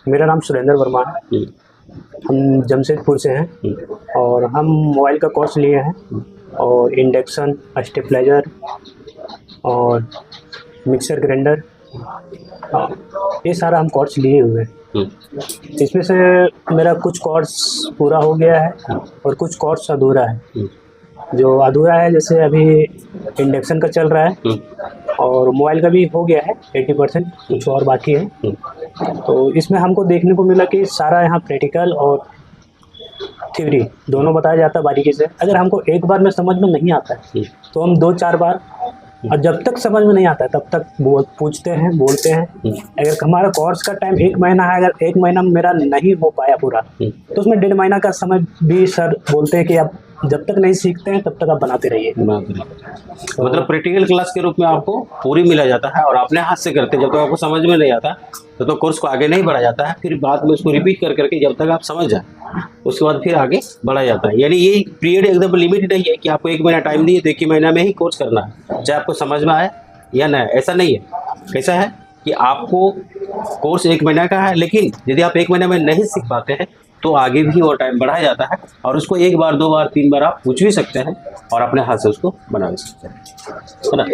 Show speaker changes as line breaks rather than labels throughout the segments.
मेरा नाम सुरेंद्र वर्मा है। हम जमशेदपुर से हैं और हम मोबाइल का कोर्स लिए हैं और इंडक्शन, स्टेबलाइजर और मिक्सर ग्राइंडर, ये सारा हम कोर्स लिए हुए हैं। इसमें से मेरा कुछ कोर्स पूरा हो गया है और कुछ कोर्स अधूरा है। जो अधूरा है जैसे अभी इंडक्शन का चल रहा है और मोबाइल का भी हो गया है 80%, कुछ और बाकी है। तो इसमें हमको देखने को मिला कि सारा यहाँ प्रैक्टिकल और थ्योरी दोनों बताया जाता है बारीकी से। अगर हमको एक बार में समझ में नहीं आता है तो हम 2-4 बार, और जब तक समझ में नहीं आता है तब तक पूछते हैं, बोलते हैं। अगर हमारा कोर्स का टाइम 1 महीना है, अगर 1 महीना मेरा नहीं हो पाया पूरा तो उसमें 1.5 महीना का समय भी सर बोलते हैं कि आप जब तक नहीं सीखते हैं तब तक आप बनाते रहिए।
मतलब प्रैक्टिकल क्लास के रूप में आपको पूरी मिला जाता है और अपने हाथ से करते हैं। जब तक आपको समझ में नहीं आता तो कोर्स को आगे नहीं बढ़ा जाता है। फिर बाद में उसको रिपीट कर करके जब तक आप समझ जाए उसके बाद फिर आगे बढ़ा जाता है। यानी ये पीरियड एकदम लिमिटेड नहीं है कि आपको 1 महीना टाइम दिए तो 1 ही महीना में ही कोर्स करना है, चाहे आपको समझ में आए या ना। ऐसा नहीं है। कैसा है कि आपको कोर्स 1 महीना का है, लेकिन यदि आप 1 महीने में नहीं सीख पाते हैं तो आगे भी वो टाइम बढ़ाया जाता है और उसको 1 बार 2 बार 3 बार आप पूछ भी सकते हैं और अपने हाथ से उसको बना भी सकते हैं, है ना।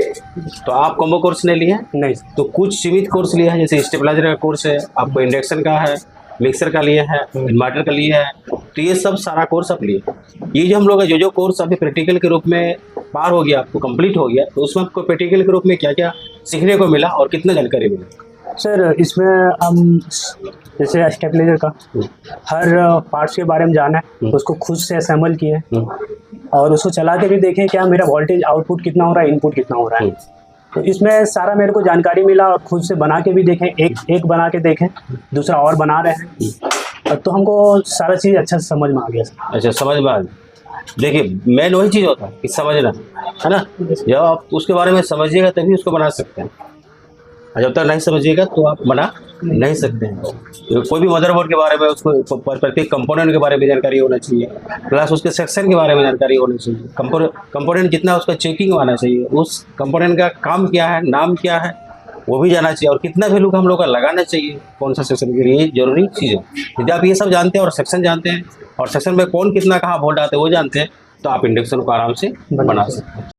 तो आप कॉम्बो कोर्स नहीं लिए हैं?
नहीं।
तो कुछ सीमित कोर्स लिए हैं, जैसे स्टेबलाइजर का कोर्स है, आपको इंडक्शन का है, मिक्सर का लिए है, इन्वर्टर का लिए है। तो ये सब सारा कोर्स आप लिए। ये जो हम लोग जो कोर्स अभी प्रैक्टिकल के रूप में पार हो गया, आपको कंप्लीट हो गया, तो उसमें आपको प्रैक्टिकल के रूप में क्या क्या सीखने को मिला और कितना जानकारी मिला?
सर इसमें हम जैसे स्टेबलाइजर का हर पार्ट्स के बारे में जाना है, उसको खुद से असेंबल किए और उसको चला के भी देखें क्या मेरा वोल्टेज आउटपुट कितना हो रहा है, इनपुट कितना हो रहा है। तो इसमें सारा मेरे को जानकारी मिला और खुद से बना के भी देखें, एक बना के देखें, दूसरा और बना रहे हैं, तो हमको सारा चीज़ अच्छा से समझ में आ गया।
अच्छा, समझ में आ गया। देखिए मेन वही चीज़ होता है कि समझना, है ना। जब आप उसके बारे में समझिएगा तभी उसको बना सकते हैं, जब तक नहीं समझिएगा तो आप बना नहीं सकते हैं। तो कोई भी मदरबोर्ड के बारे में उसको प्रत्येक कंपोनेंट के बारे में जानकारी होना चाहिए, प्लस उसके सेक्शन के बारे में जानकारी होनी चाहिए। कंपोनेंट कितना उसका चेकिंग आना चाहिए, उस कंपोनेंट का काम क्या है, नाम क्या है, वो भी जाना चाहिए और कितना वैल्यू हम लोग का लगाना चाहिए कौन सा सेक्शन के लिए, जरूरी चीज़ है। यदि आप ये सब जानते हैं और सेक्शन जानते हैं और सेक्शन में कौन कितना कहाँ वोल्ट आते हैं वो जानते हैं तो आप इंडक्शन को आराम से बना सकते हैं।